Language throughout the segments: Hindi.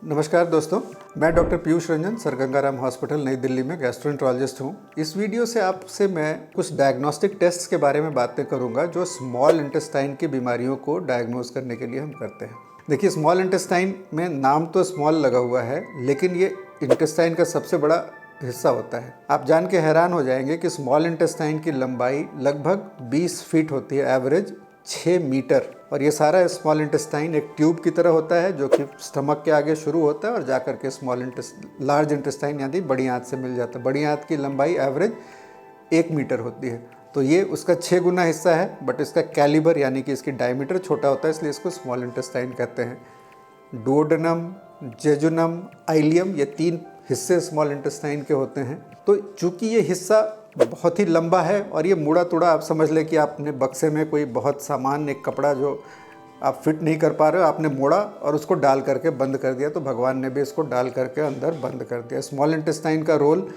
नमस्कार दोस्तों, मैं doctor Piyush Ranjan, sir Gangaram hospital नई दिल्ली में गैस्ट्रोएंटरोलॉजिस्ट हूँ। इस वीडियो से आपसे मैं कुछ डायग्नोस्टिक टेस्ट्स के बारे में बातें करूँगा जो स्मॉल इंटेस्टाइन की बीमारियों को डायग्नोज करने के लिए हम करते हैं। देखिए, स्मॉल इंटेस्टाइन में नाम तो स्मॉल लगा हुआ है, लेकिन ये इंटेस्टाइन का सबसे बड़ा हिस्सा होता है। आप जान के हैरान हो जाएंगे कि स्मॉल इंटेस्टाइन की लंबाई लगभग 20 फीट होती है, एवरेज 6 मीटर। और ये सारा स्मॉल इंटेस्टाइन एक ट्यूब की तरह होता है जो कि स्टमक के आगे शुरू होता है और जाकर के लार्ज इंटेस्टाइन यानी बड़ी आंत से मिल जाता है। बड़ी आंत की लंबाई एवरेज 1 मीटर होती है, तो ये उसका 6 गुना हिस्सा है, बट इसका कैलिबर यानी कि इसकी डायमीटर छोटा होता है, इसलिए इसको स्मॉल इंटेस्टाइन कहते हैं। डुओडेनम, जेजुनम, आइलियम, ये 3 हिस्से स्मॉल इंटेस्टाइन के होते हैं। तो चूंकि ये हिस्सा बहुत ही लंबा है और ये मुड़ा तुड़ा, आप समझ लें कि आपने बक्से में कोई बहुत सामान, एक कपड़ा जो आप फिट नहीं कर पा रहे हो, आपने मोड़ा और उसको डाल करके बंद कर दिया, तो भगवान ने भी इसको डाल करके अंदर बंद कर दिया। स्मॉल इंटेस्टाइन का रोल,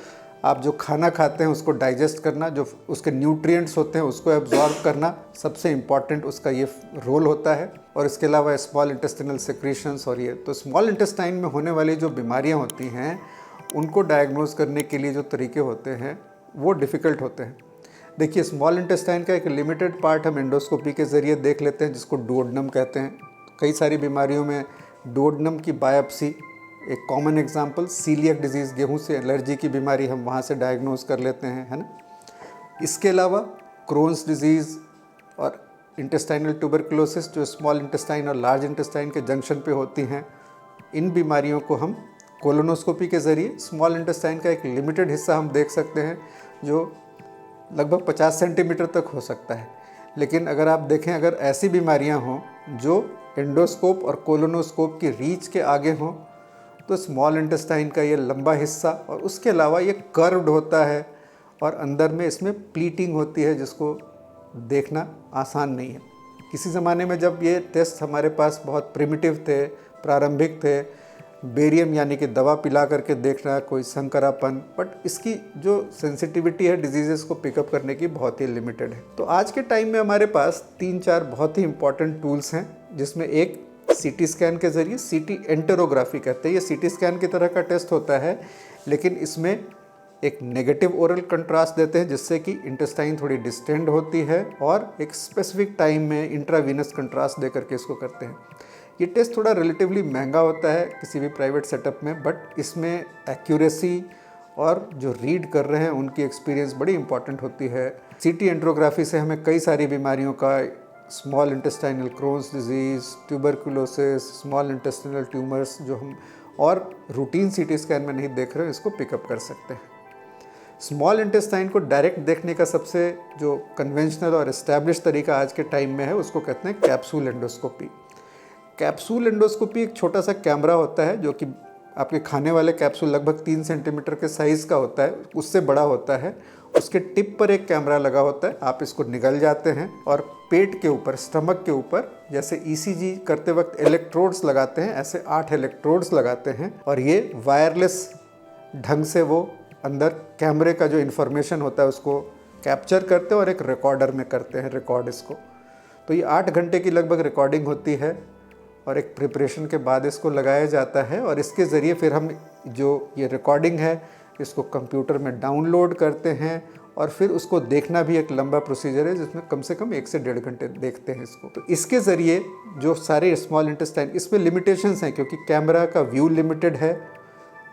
आप जो खाना खाते हैं उसको डाइजेस्ट करना, जो उसके न्यूट्रिएंट्स होते हैं उसको एब्जॉर्ब करना, सबसे इम्पॉर्टेंट उसका ये रोल होता है। और इसके अलावा स्मॉल इंटेस्टिनल सेक्रीशंस और ये तो स्मॉल इंटेस्टाइन में होने वाली जो बीमारियां होती हैं उनको डायग्नोज करने के लिए जो तरीके होते हैं वो डिफ़िकल्ट होते हैं। देखिए, स्मॉल इंटेस्टाइन का एक लिमिटेड पार्ट हम एंडोस्कोपी के ज़रिए देख लेते हैं, जिसको डुओडेनम कहते हैं। कई सारी बीमारियों में डुओडेनम की बायोप्सी एक कॉमन एग्जांपल, सीलियक डिजीज़, गेहूं से एलर्जी की बीमारी, हम वहाँ से डायग्नोज कर लेते हैं, है ना। इसके अलावा क्रोन्स डिजीज़ और इंटेस्टाइनल ट्यूबरकुलोसिस जो स्मॉल इंटेस्टाइन और लार्ज इंटेस्टाइन के जंक्शन पे होती हैं, इन बीमारियों को हम कोलोनोस्कोपी के ज़रिए स्मॉल इंटेस्टाइन का एक लिमिटेड हिस्सा हम देख सकते हैं जो लगभग 50 सेंटीमीटर तक हो सकता है। लेकिन अगर आप देखें, अगर ऐसी बीमारियां हों जो एंडोस्कोप और कोलोनोस्कोप की रीच के आगे हों, तो स्मॉल इंटेस्टाइन का ये लंबा हिस्सा और उसके अलावा ये कर्व्ड होता है और अंदर में इसमें प्लीटिंग होती है, जिसको देखना आसान नहीं है। किसी ज़माने में जब ये टेस्ट हमारे पास बहुत प्रिमिटिव थे, प्रारंभिक थे, बेरियम यानी कि दवा पिला करके देखना, कोई संकरापन, बट इसकी जो सेंसिटिविटी है डिजीज़ेस को पिकअप करने की बहुत ही लिमिटेड है। तो आज के टाइम में हमारे पास 3-4 बहुत ही इंपॉर्टेंट टूल्स हैं, जिसमें एक सीटी स्कैन के ज़रिए, सीटी एंटेरोग्राफी कहते हैं। ये सीटी स्कैन की तरह का टेस्ट होता है, लेकिन इसमें एक नेगेटिव ओरल कंट्रास्ट देते हैं, जिससे कि इंटेस्टाइन थोड़ी डिस्टेंड होती है, और एक स्पेसिफिक टाइम में इंट्रावीनस कंट्रास्ट दे करके इसको करते हैं। ये टेस्ट थोड़ा रिलेटिवली महंगा होता है किसी भी प्राइवेट सेटअप में, बट इसमें एक्यूरेसी और जो रीड कर रहे हैं उनकी एक्सपीरियंस बड़ी इंपॉर्टेंट होती है। सीटी एंट्रोग्राफी से हमें कई सारी बीमारियों का, small intestinal Crohn's disease, tuberculosis, small intestinal tumours, जो हम और रूटीन सीटी स्कैन में नहीं देख रहे हैं, इसको पिकअप कर सकते हैं। स्मॉल इंटेस्टाइन को डायरेक्ट देखने का सबसे जो कन्वेंशनल और एस्टैब्लिश तरीका आज के टाइम में है, उसको कहते हैं कैप्सूल एंडोस्कोपी। कैप्सूल एंडोस्कोपी एक छोटा सा कैमरा होता है जो कि आपके खाने वाले कैप्सूल लगभग 3 सेंटीमीटर के साइज़ का होता है, उससे बड़ा होता है। उसके टिप पर एक कैमरा लगा होता है, आप इसको निगल जाते हैं और पेट के ऊपर, स्टमक के ऊपर, जैसे ईसीजी करते वक्त इलेक्ट्रोड्स लगाते हैं, ऐसे 8 इलेक्ट्रोड्स लगाते हैं, और ये वायरलेस ढंग से वो अंदर कैमरे का जो इन्फॉर्मेशन होता है उसको कैप्चर करते हैं और एक रिकॉर्डर में करते हैं रिकॉर्ड इसको। तो ये 8 घंटे की लगभग रिकॉर्डिंग होती है और एक प्रिपरेशन के बाद इसको लगाया जाता है, और इसके ज़रिए फिर हम जो ये रिकॉर्डिंग है इसको कंप्यूटर में डाउनलोड करते हैं, और फिर उसको देखना भी एक लंबा प्रोसीजर है, जिसमें कम से कम 1 से 1.5 घंटे देखते हैं इसको। तो इसके ज़रिए जो सारे स्मॉल इंटेस्टाइन, इसमें लिमिटेशंस हैं क्योंकि कैमरा का व्यू लिमिटेड है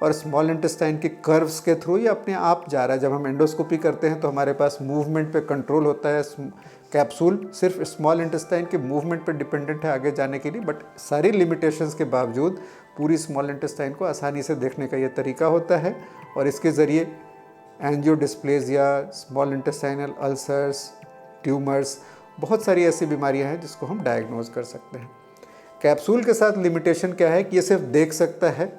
और स्मॉल इंटेस्टाइन के कर्व्स के थ्रू ये अपने आप जा रहा है। जब हम एंडोस्कोपी करते हैं तो हमारे पास मूवमेंट पे कंट्रोल होता है। कैप्सूल सिर्फ स्मॉल इंटेस्टाइन के मूवमेंट पे डिपेंडेंट है आगे जाने के लिए, बट सारी लिमिटेशंस के बावजूद पूरी स्मॉल इंटेस्टाइन को आसानी से देखने का ये तरीका होता है, और इसके ज़रिए एंजियोडिस्प्लेजिया, स्मॉल इंटेस्टाइनल अल्सर्स, ट्यूमर्स, बहुत सारी ऐसी बीमारियां हैं जिसको हम डायग्नोज कर सकते हैं। कैप्सूल के साथ लिमिटेशन क्या है कि ये सिर्फ देख सकता है,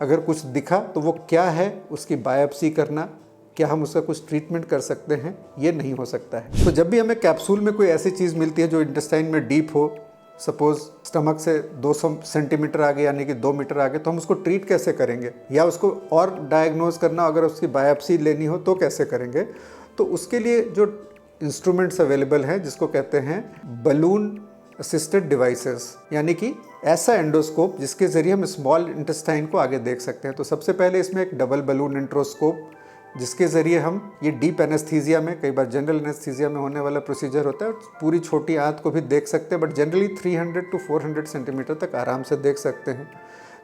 अगर कुछ दिखा तो वो क्या है उसकी बायोप्सी करना, क्या हम उसका कुछ ट्रीटमेंट कर सकते हैं, ये नहीं हो सकता है। तो जब भी हमें कैप्सूल में कोई ऐसी चीज़ मिलती है जो इंटेस्टाइन में डीप हो, सपोज स्टमक से 200 सेंटीमीटर आगे यानी कि 2 मीटर आगे, तो हम उसको ट्रीट कैसे करेंगे, या उसको और डायग्नोज करना, अगर उसकी बायोप्सी लेनी हो तो कैसे करेंगे। तो उसके लिए जो इंस्ट्रूमेंट्स अवेलेबल हैं, जिसको कहते हैं बलून असिस्टेड डिवाइसेस, यानी कि ऐसा एंडोस्कोप जिसके ज़रिए हम स्मॉल इंटेस्टाइन को आगे देख सकते हैं। तो सबसे पहले इसमें एक डबल बलून एंट्रोस्कोप, जिसके ज़रिए हम ये डीप एनेस्थीसिया में, कई बार जनरल एनेस्थीसिया में होने वाला प्रोसीजर होता है, पूरी छोटी आंत को भी देख सकते हैं, बट जनरली 300 to 400 सेंटीमीटर तक आराम से देख सकते हैं।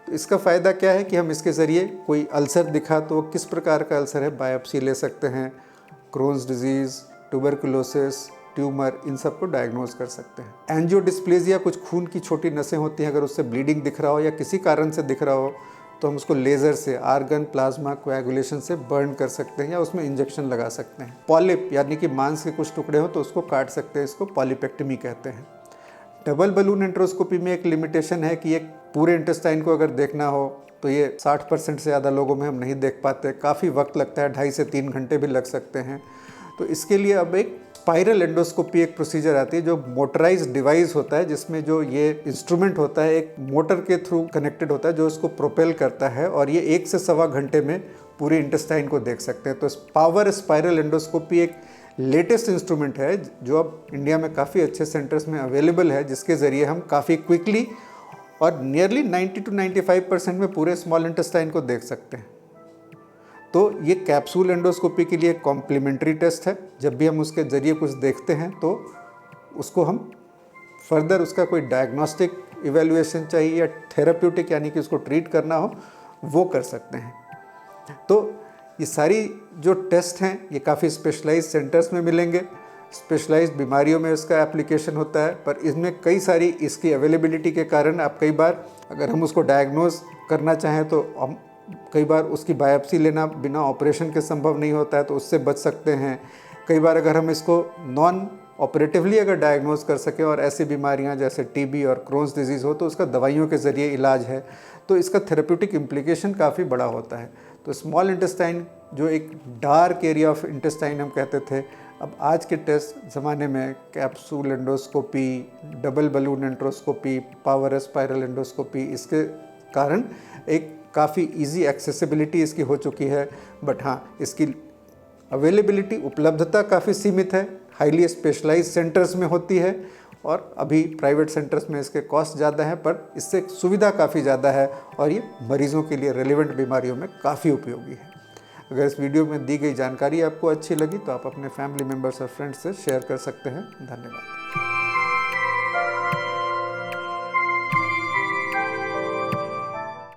तो इसका फ़ायदा क्या है कि हम इसके ज़रिए कोई अल्सर दिखा तो किस प्रकार का अल्सर है बायोप्सी ले सकते हैं, क्रोन्स डिजीज़, ट्यूबरकुलोसिस, ट्यूमर, इन सब को डायग्नोज कर सकते हैं। एंजियोडिस्प्लेजिया, कुछ खून की छोटी नसें होती हैं, अगर उससे ब्लीडिंग दिख रहा हो या किसी कारण से दिख रहा हो तो हम उसको लेज़र से, आर्गन प्लाज्मा कोएगुलेशन से बर्न कर सकते हैं या उसमें इंजेक्शन लगा सकते हैं। पॉलिप यानी कि मांस के कुछ टुकड़े हो तो उसको काट सकते हैं, इसको पॉलिपेक्टमी कहते हैं। डबल बलून एंट्रोस्कोपी में एक लिमिटेशन है कि एक पूरे इंटेस्टाइन को अगर देखना हो तो ये 60% से ज़्यादा लोगों में हम नहीं देख पाते, काफ़ी वक्त लगता है, 2.5 से 3 घंटे भी लग सकते हैं। तो इसके लिए अब एक स्पाइरल एंडोस्कोपी एक प्रोसीजर आती है, जो मोटराइज्ड डिवाइस होता है, जिसमें जो ये इंस्ट्रूमेंट होता है एक मोटर के थ्रू कनेक्टेड होता है जो इसको प्रोपेल करता है, और ये 1 से सवा घंटे में पूरी इंटेस्टाइन को देख सकते हैं। तो पावर स्पाइरल एंडोस्कोपी एक लेटेस्ट इंस्ट्रूमेंट है जो अब इंडिया में काफ़ी अच्छे सेंटर्स में अवेलेबल है, जिसके ज़रिए हम काफ़ी क्विकली और नियरली 90 to 95% में पूरे स्मॉल इंटेस्टाइन को देख सकते हैं। तो ये कैप्सूल एंडोस्कोपी के लिए कॉम्प्लीमेंट्री टेस्ट है। जब भी हम उसके ज़रिए कुछ देखते हैं तो उसको हम फर्दर उसका कोई डायग्नोस्टिक इवैल्यूएशन चाहिए या थेराप्यूटिक यानी कि उसको ट्रीट करना हो, वो कर सकते हैं। तो ये सारी जो टेस्ट हैं ये काफ़ी स्पेशलाइज्ड सेंटर्स में मिलेंगे, स्पेशलाइज्ड बीमारियों में इसका एप्लीकेशन होता है, पर इसमें कई सारी इसकी अवेलेबिलिटी के कारण आप कई बार अगर हम उसको डायग्नोज करना चाहें तो हम कई बार उसकी बायोप्सी लेना बिना ऑपरेशन के संभव नहीं होता है, तो उससे बच सकते हैं। कई बार अगर हम इसको नॉन ऑपरेटिवली अगर डायग्नोज कर सकें और ऐसी बीमारियां जैसे टीबी और क्रोन्स डिजीज़ हो तो उसका दवाइयों के ज़रिए इलाज है, तो इसका थेरेप्यूटिक इम्प्लीकेशन काफ़ी बड़ा होता है। तो स्मॉल इंटेस्टाइन जो एक डार्क एरिया ऑफ इंटेस्टाइन हम कहते थे, अब आज के टेस्ट ज़माने में capsule endoscopy, double balloon enteroscopy, power spiral endoscopy, इसके कारण एक काफ़ी इजी एक्सेसिबिलिटी इसकी हो चुकी है। बट हाँ, इसकी अवेलेबिलिटी, उपलब्धता काफ़ी सीमित है, हाईली स्पेशलाइज्ड सेंटर्स में होती है, और अभी प्राइवेट सेंटर्स में इसके कॉस्ट ज़्यादा है, पर इससे सुविधा काफ़ी ज़्यादा है और ये मरीज़ों के लिए रेलेवेंट बीमारियों में काफ़ी उपयोगी है। अगर इस वीडियो में दी गई जानकारी आपको अच्छी लगी तो आप अपने फैमिली मेम्बर्स और फ्रेंड्स से शेयर कर सकते हैं। धन्यवाद।